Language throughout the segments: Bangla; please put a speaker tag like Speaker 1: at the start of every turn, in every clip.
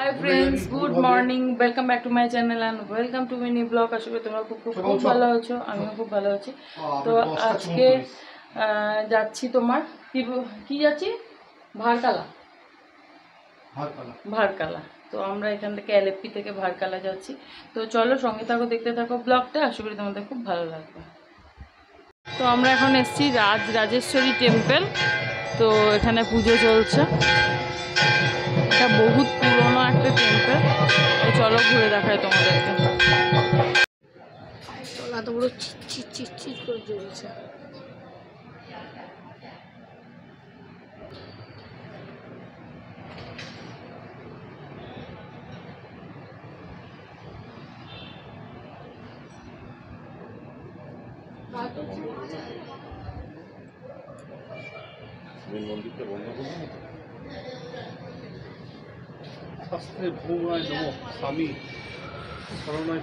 Speaker 1: Hi friends, good morning, welcome back to my channel and welcome to mini blog. आशा करी তোমরা খুব ভালো আছো, আমিও খুব ভালো আছি। তো আজকে যাচ্ছি তোমার কি যাচ্ছি ভারকালা। তো আমরা এখান থেকে এলএপি থেকে ভারকালা যাচ্ছি। তো চলো সঙ্গে থাকো, দেখতে থাকো ব্লগটা, আশা করি তোমাদের খুব ভালো লাগবে। তো আমরা এখন এসেছি রাজেশ্বরী টেম্পল। তো এখানে পুজো চলছে, এটা বহুত পুরনো একটা টেম্পল। তো চলো ঘুরে দেখাই তোমাদেরকে। এত বড় চিট করে জ্বলছে।
Speaker 2: মন্দিরটা বন্ধ করবো না শাস্ত্রে ভৌমায় নম স্বামী শরণায়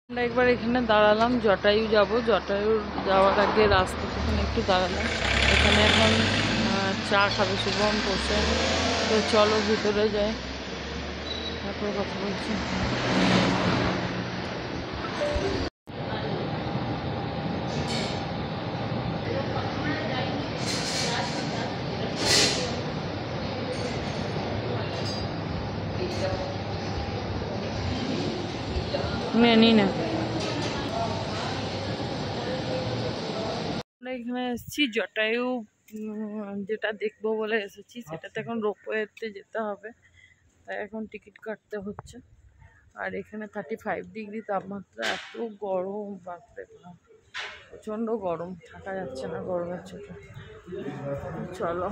Speaker 1: আমরা একবার এখানে দাঁড়ালাম, জটায়ু যাব। জটায়ু যাওয়ার আগে রাস্তা এখানে একটু দাঁড়ালাম। এখানে এখন চা খাবে শুভম বসে। তো চলো ভিতরে যাই, তারপর কথা বলছি। নি না আমরা এখানে এসেছি জটায়ু যেটা দেখবো বলে এসেছি, সেটাতে এখন রোপওয়েতে যেতে হবে, তাই এখন টিকিট কাটতে হচ্ছে। আর এখানে 35 ডিগ্রি তাপমাত্রা, এত গরম, বাপরে বাপ, প্রচণ্ড গরম, থাকা যাচ্ছে না গরমের চোটে। চলো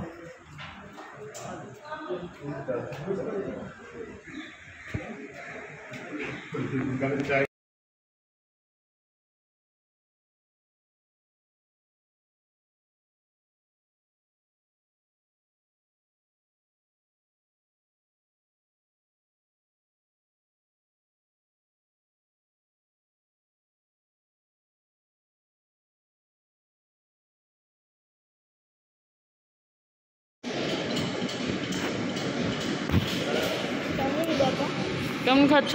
Speaker 1: কেমন খাচ্ছ?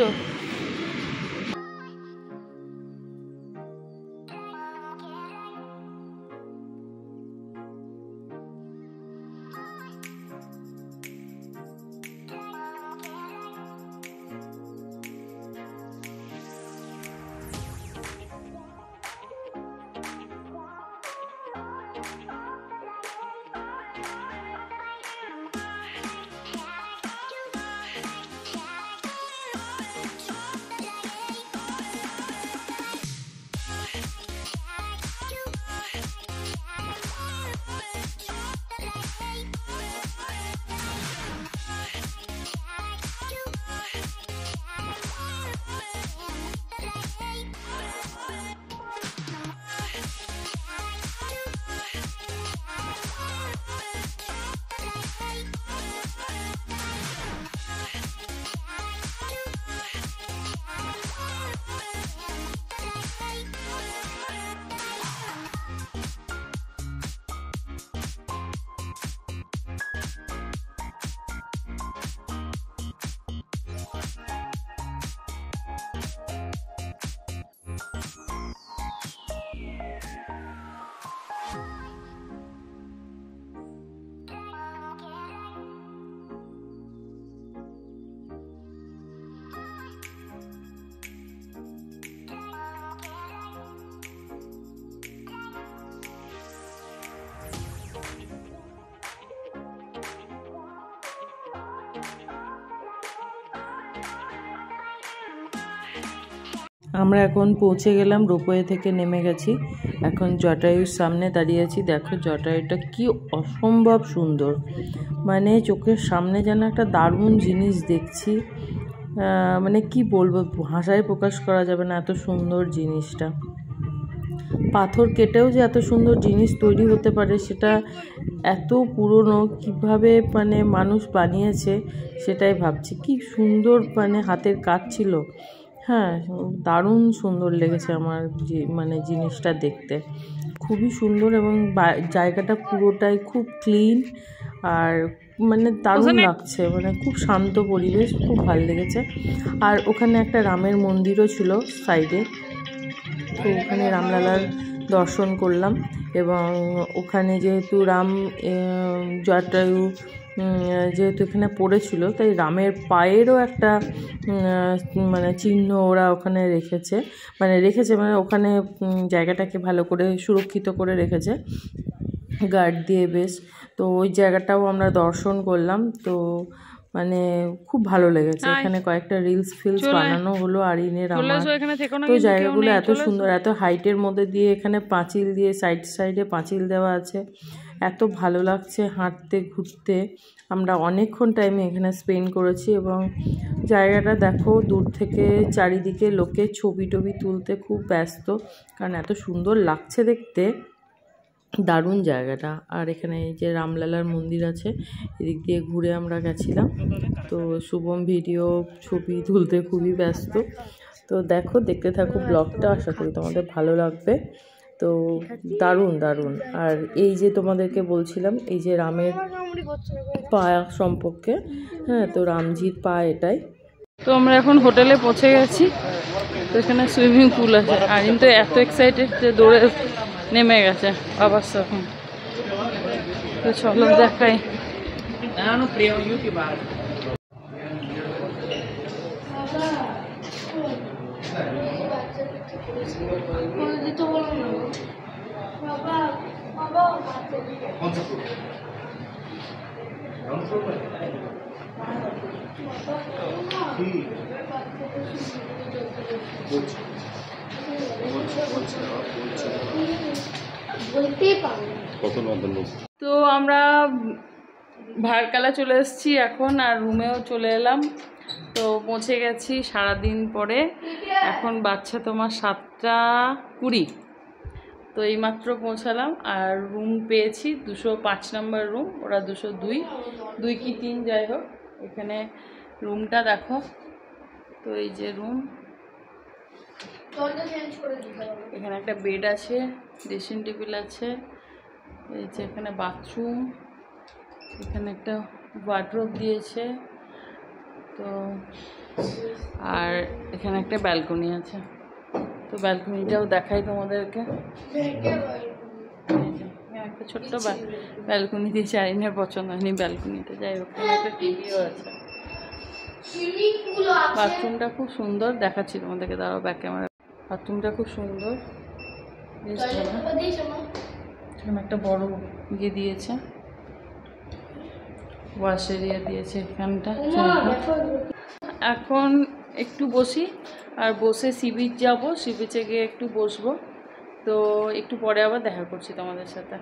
Speaker 1: আমরা এখন পৌঁছে গেলাম, রোপওয়ে থেকে নেমে গেছি। এখন জটায়ুর সামনে দাঁড়িয়ে আছি। দেখো জটায়ুটা কি অসম্ভব সুন্দর, মানে চোখের সামনে যেন একটা দারুণ জিনিস দেখছি। মানে কি বলবো, ভাষায় প্রকাশ করা যাবে না, এত সুন্দর জিনিসটা। পাথর কেটেও যে এত সুন্দর জিনিস তৈরি হতে পারে সেটা এত পুরনো কিভাবে মানে মানুষ বানিয়েছে সেটাই ভাবছি। কি সুন্দর মানে হাতের কাজ ছিল। হ্যাঁ, দারুণ সুন্দর লেগেছে আমার যে মানে জিনিসটা দেখতে, খুবই সুন্দর। এবং জায়গাটা পুরোটাই খুব ক্লিন আর মানে দারুণ লাগছে, মানে খুব শান্ত পরিবেশ, খুব ভালো লেগেছে। আর ওখানে একটা রামের মন্দিরও ছিল সাইডে, তো ওখানে রামলালার দর্শন করলাম। এবং ওখানে যেহেতু রাম জটায়ু যেহেতু এখানে পড়েছিল, তাই রামের পায়েরও একটা মানে চিহ্ন ওরা ওখানে রেখেছে, মানে ওখানে জায়গাটাকে ভালো করে সুরক্ষিত করে রেখেছে গার্ড দিয়ে বেশ। তো ওই জায়গাটাও আমরা দর্শন করলাম। তো মানে খুব ভালো লেগেছে। এখানে কয়েকটা রিলস বানানো হলো আরিনের আমার। তো জায়গাগুলো এত সুন্দর, এত হাইটের মধ্যে দিয়ে এখানে পাঁচিল দিয়ে সাইডে পাঁচিল দেওয়া আছে। এত ভালো লাগছে হাঁটতে ঘুরতে। আমরা অনেকক্ষণ টাইমে এখানে স্পেন্ড করেছি। এবং জায়গাটা দেখো, দূর থেকে চারিদিকে লোকে ছবি টবি তুলতে খুব ব্যস্ত, কারণ এত সুন্দর লাগছে দেখতে, দারুণ জায়গাটা। আর এখানে এই যে রামলালার মন্দির আছে, এদিক দিয়ে ঘুরে আমরা গেছিলাম। তো শুভম ভিডিও ছবি তুলতে খুবই ব্যস্ত। তো দেখো, দেখতে থাকো ব্লগটা, আশা করি তোমাদের ভালো লাগবে। তো দারুণ দারুণ। আর এই যে তোমাদেরকে বলছিলাম, এই যে রামের পা সম্পর্কে, হ্যাঁ, তো রামজির পা এটাই। তো আমরা এখন হোটেলে পৌঁছে গেছি। তো এখানে সুইমিং পুল আছে, আর কিন্তু এত এক্সাইটেড যে দৌড়ে নেমে গেছে বাবার সঙ্গে। তো চলো দেখাই। তো আমরা ভারকালা চলে এসেছি এখন, আর রুমেও চলে এলাম। তো পৌঁছে গেছি সারাদিন পরে। এখন বাচ্চা তোমার 7:20। তো এইমাত্র পৌঁছালাম। আর রুম পেয়েছি 205 নম্বর রুম, ওরা 202 কি 3 যাই হোক। এখানে রুমটা দেখো। তো এই যে রুম, এখানে একটা বেড আছে, ড্রেসিং টেবিল আছে, এই যে এখানে বাথরুম, এখানে একটা ওয়ার্ডরোব দিয়েছে। তো আর এখানে একটা ব্যালকনি আছে। তো ব্যালকনিটাও দেখাই তোমাদেরকে। একটা ছোট্ট ব্যালকনি দিয়েছে, আরিনের পছন্দ হয়নি ব্যালকনিটা, যাই হোক। একটা টিভিও আছে। বাথরুমটা খুব সুন্দর, দেখাচ্ছি তোমাদেরকে, দাঁড়াও ব্যাক ক্যামেরা। বাথরুমটা খুব সুন্দর, এখানে একটা বড় ইয়ে দিয়েছে, ওয়াশ এরিয়া দিয়েছে এখানটা। এখন একটু বসি, আর বসে সি বিচ যাবো, সি বিচে গিয়ে একটু বসবো। তো একটু পরে আবার দেখা করছি তোমাদের সাথে।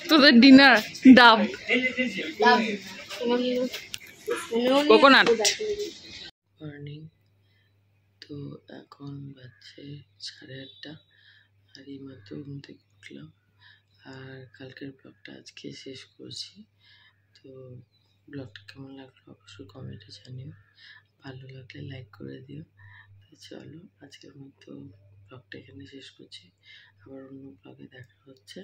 Speaker 1: তোদের ডিনার ডাব কোকোনাট। মর্নিং, তো এখন বাজছে 8:30 আর এই মাত্র ঘুম থেকে উঠলাম। আর কালকের ব্লগটা আজকে শেষ করছি। তো ব্লগটা কেমন লাগলো অবশ্যই কমেন্টে জানিও, ভালো লাগলে লাইক করে দিও। তো চলো আজকের মতো ব্লগটা এখানে শেষ করছি, আবার অন্য ব্লগে দেখা হচ্ছে।